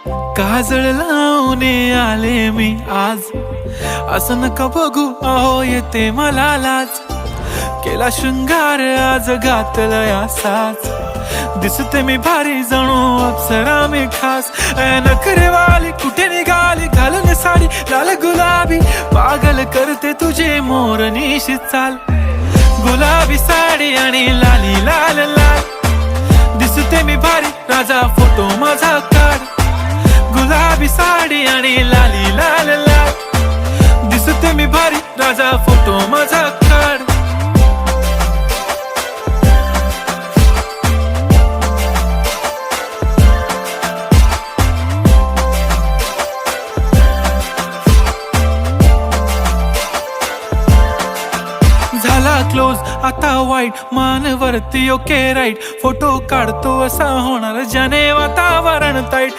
काजळ लावून आले मी आज, असं नका बघू अहो येते मला लाज. केला शृंगार आज घातलाय असाच, दिसते मी भारी जणू अप्सरा मी खास. नखरेवाली कुठे निघाली घालून साडी लाल गुलाबी, पागल करते तुझे मोरनीशी चाल. गुलाबी साडी आणि लाली लाल लाल, दिसते मी भारी राजा फोटो माझा काढ. गुलाबी साडी आणि लाली लाल लाल, दिसते मी भारी राजा फोटो माझा काढ. झाला क्लोज आता वाईट, मान वरती ओके राईट, फोटो काढतो असा होणार ज्याने वातावरण ताईट.